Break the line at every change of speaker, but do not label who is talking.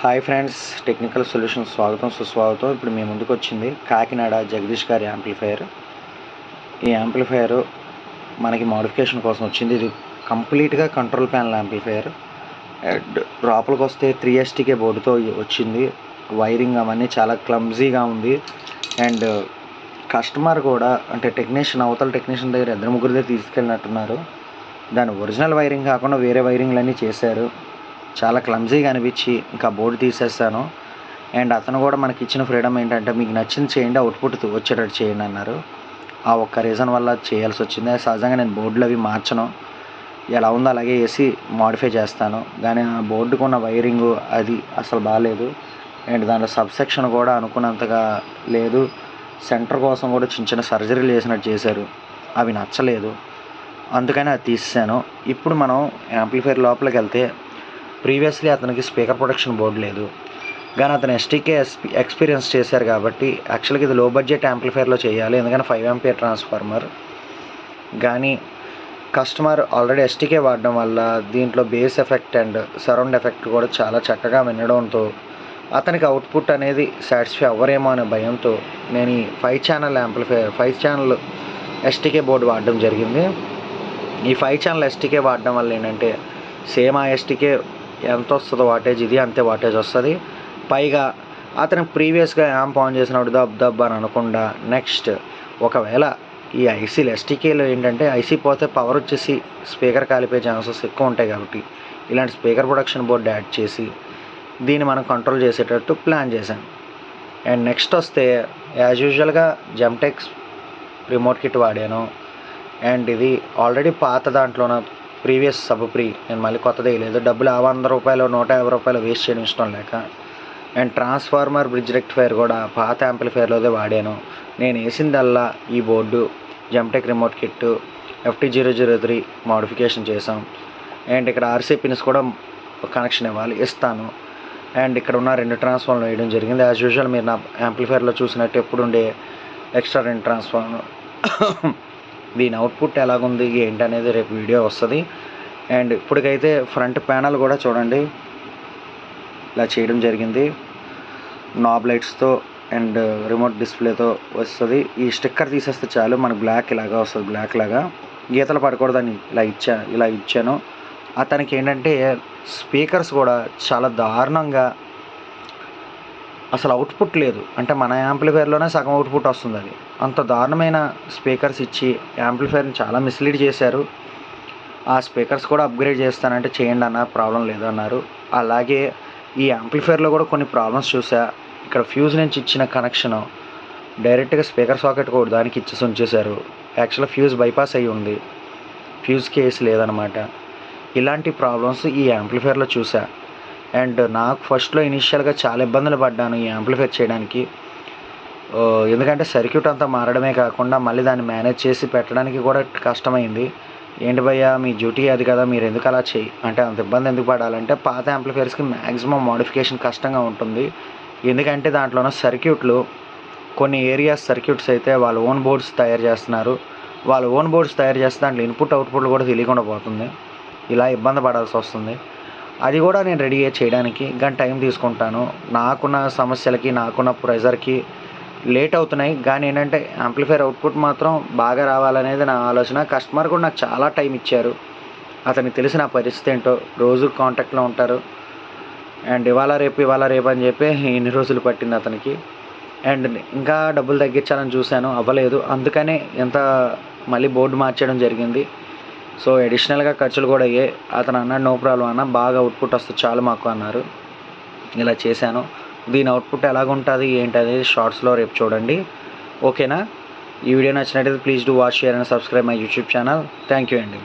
Hi friends, technical solutions స్వాగతం సుస్వాగతం. ఇప్పుడు మీ ముందుకు వచ్చింది కాకినాడ జగదీష్ గారి యాంప్లిఫైయర్. ఈ యాంప్లిఫైయర్ మనకి మోడిఫికేషన్ కోసం వచ్చింది. ఇది కంప్లీట్గా కంట్రోల్ ప్యానల్ యాంప్లిఫైయర్. అండ్ లోపలికి వస్తే 3STK బోర్డుతో వచ్చింది. వైరింగ్ అవన్నీ చాలా క్లమ్జీగా ఉంది. అండ్ కస్టమర్ కూడా అంటే అవతల టెక్నీషియన్ దగ్గర ఇద్దరు ముగ్గురు దగ్గర తీసుకెళ్ళినట్టున్నారు. దాని ఒరిజినల్ వైరింగ్ కాకుండా వేరే వైరింగ్లన్నీ చేశారు. చాలా క్లమ్జీగా అనిపించి ఇంకా బోర్డు తీసేస్తాను. అండ్ అతను కూడా మనకి ఇచ్చిన ఫ్రీడమ్ ఏంటంటే, మీకు నచ్చింది చేయండి, అవుట్పుట్ వచ్చేటట్టు చేయండి అన్నారు. ఆ ఒక్క రీజన్ వల్ల చేయాల్సి వచ్చింది. సహజంగా నేను బోర్డులు అవి మార్చను, ఎలా ఉందో అలాగే వేసి మాడిఫై చేస్తాను. కానీ ఆ బోర్డుకు ఉన్న వైరింగు అది అసలు బాగాలేదు. అండ్ దాంట్లో సబ్సెక్షన్ కూడా అనుకున్నంతగా లేదు. సెంటర్ కోసం కూడా చిన్న చిన్న సర్జరీలు చేసినట్టు చేశారు, అవి నచ్చలేదు. అందుకని అది తీసేసాను. ఇప్పుడు మనం యాంప్లిఫైయర్ లోపలికి వెళ్తే, ప్రీవియస్లీ అతనికి స్పీకర్ ప్రొటెక్షన్ బోర్డు లేదు, కానీ అతను STK ఎక్స్పీరియన్స్ చేశారు కాబట్టి యాక్చువల్గా ఇది లో బడ్జెట్ యాంప్లిఫైయర్లో చేయాలి, ఎందుకంటే 5 AmpA ట్రాన్స్ఫార్మర్. కానీ కస్టమర్ ఆల్రెడీ STK వాడడం వల్ల దీంట్లో base effect and surround effect కూడా చాలా చక్కగా వినడంతో అతనికి అవుట్పుట్ అనేది సాటిస్ఫై అవ్వరేమో అనే భయంతో నేను ఈ 5 channel amplifier 5 channel STK board వాడడం జరిగింది. ఈ 5 ఛానల్ STK వాడడం వల్ల ఏంటంటే, సేమ్ ఆ STK ఎంత వస్తుందో వాటేజ్, ఇది అంతే వాటేజ్ వస్తుంది. పైగా అతను ప్రీవియస్గా యాంప్ ఆన్ చేసినప్పుడు దబ్ అని అనకుండా, నెక్స్ట్ ఒకవేళ ఈ ఐసీలు STKలో ఏంటంటే ఐసీ పోతే పవర్ వచ్చేసి స్పీకర్ కాలిపోయే ఛాన్సెస్ ఎక్కువ ఉంటాయి. కాబట్టి ఇలాంటి స్పీకర్ ప్రొడక్షన్ బోర్డు యాడ్ చేసి దీన్ని మనం కంట్రోల్ చేసేటట్టు ప్లాన్ చేశాను. అండ్ నెక్స్ట్ వస్తే యాజ్ యూజువల్గా జెమ్టెక్స్ రిమోట్ కిట్ వాడాను. అండ్ ఇది ఆల్రెడీ పాత దాంట్లోన ప్రీవియస్ సబ్ప్రీ, నేను మళ్ళీ కొత్తది వేయలేదు. డబ్బులు 100 రూపాయలు 150 రూపాయలు వేస్ట్ చేయడం ఇష్టం లేక. అండ్ ట్రాన్స్ఫార్మర్ బ్రిడ్జ్ రెక్టిఫైర్ కూడా పాత యాంప్లిఫైర్లోదే వాడాను. నేను వేసిందల్లా ఈ board జెమ్టెక్ remote kit FT003 modification చేసాం. అండ్ ఇక్కడ RC పిన్స్ కూడా కనెక్షన్ ఇస్తాను. అండ్ ఇక్కడ ఉన్న 2 ట్రాన్స్ఫార్మర్లు వేయడం జరిగింది. యాజ్ యూజువల్ మీరు నా యాంప్లిఫైర్లో చూసినట్టు ఎప్పుడు ఉండే ఎక్స్ట్రా 2 ట్రాన్స్ఫార్మర్. దీని అవుట్పుట్ ఎలాగుంది ఏంటి అనేది రేపు వీడియో వస్తుంది. అండ్ ఇప్పటికైతే ఫ్రంట్ ప్యానల్ కూడా చూడండి, ఇలా చేయడం జరిగింది. నాబ్ లైట్స్తో అండ్ రిమోట్ డిస్ప్లేతో వస్తుంది. ఈ స్టిక్కర్ తీసేస్తే చాలు, మనకు బ్లాక్ ఇలాగా వస్తుంది, బ్లాక్ లాగా గీతలు పడకూడదని ఇలా ఇచ్చాను. అతనికి ఏంటంటే స్పీకర్స్ కూడా చాలా దారుణంగా, అసలు అవుట్పుట్ లేదు. అంటే మన యాంప్లిఫైర్లోనే సగం అవుట్పుట్ వస్తుంది. అది అంత దారుణమైన స్పీకర్స్ ఇచ్చి యాంప్లిఫైర్ని చాలా మిస్లీడ్ చేశారు. ఆ స్పీకర్స్ కూడా అప్గ్రేడ్ చేస్తానంటే చేయండి అన్న, ప్రాబ్లం లేదు అన్నారు. అలాగే ఈ యాంప్లిఫైర్లో కూడా కొన్ని ప్రాబ్లమ్స్ చూసా. ఇక్కడ ఫ్యూజ్ నుంచి ఇచ్చిన కనెక్షన్ డైరెక్ట్గా స్పీకర్ సాకెట్ కూడా దానికి ఇచ్చేసి ఉంచేశారు. యాక్చువల్గా ఫ్యూజ్ బైపాస్ అయ్యి ఉంది, ఫ్యూజ్ కేస్ లేదనమాట. ఇలాంటి ప్రాబ్లమ్స్ ఈ యాంప్లిఫైర్లో చూసా. అండ్ నాకు ఫస్ట్లో ఇనిషియల్గా చాలా ఇబ్బందులు పడ్డాను ఈ యాంప్లిఫైర్ చేయడానికి. ఎందుకంటే సర్క్యూట్ అంతా మారడమే కాకుండా మళ్ళీ దాన్ని మేనేజ్ చేసి పెట్టడానికి కూడా కష్టమైంది. ఏంటి భయ్యా మీ డ్యూటీ అది కదా, మీరు ఎందుకు అలా చేయి అంటే, అంత ఇబ్బంది ఎందుకు పడాలంటే, పాత యాంప్లిఫైర్స్కి మ్యాక్సిమం మోడిఫికేషన్ కష్టంగా ఉంటుంది. ఎందుకంటే దాంట్లోనే సర్క్యూట్లు కొన్ని ఏరియాస్ సర్క్యూట్స్ అయితే వాళ్ళ ఓన్ బోర్డ్స్ తయారు చేస్తున్నారు. వాళ్ళ ఓన్ బోర్డ్స్ తయారు చేస్తే దాంట్లో ఇన్పుట్ అవుట్పుట్లు కూడా తెలియకుండా పోతుంది. ఇలా ఇబ్బంది పడాల్సి వస్తుంది. అది కూడా నేను రెడీ చేయడానికి కానీ టైం తీసుకుంటాను. నాకున్న సమస్యలకి నాకున్న ప్రెజర్కి లేట్ అవుతున్నాయి. కానీ ఏంటంటే యాంప్లిఫైర్ అవుట్పుట్ మాత్రం బాగా రావాలనేది నా ఆలోచన. కస్టమర్ కూడా నాకు చాలా టైం ఇచ్చారు. అతనికి తెలిసిన పరిస్థితి ఏంటో, రోజు కాంటాక్ట్లో ఉంటారు. అండ్ ఇవాళ రేపు అని చెప్పి ఇన్ని రోజులు పట్టింది అతనికి. అండ్ ఇంకా డబ్బులు తగ్గించాలని చూశాను, అవ్వలేదు. అందుకనే మళ్ళీ బోర్డు మార్చడం జరిగింది. సో అడిషనల్గా ఖర్చులు కూడా అయ్యాయి. అతను అన్నాడు నో ప్రాబ్లం అన్న, బాగా అవుట్పుట్ వస్తే చాలు మాకు అన్నారు. ఇలా చేశాను. దీని అవుట్పుట్ ఎలాగుంటుంది ఏంటి అనేది షార్ట్స్లో రేపు చూడండి. ఓకేనా? ఈ వీడియో నచ్చినట్టయితే please do watch, share and subscribe my YouTube channel. Thank you అండి.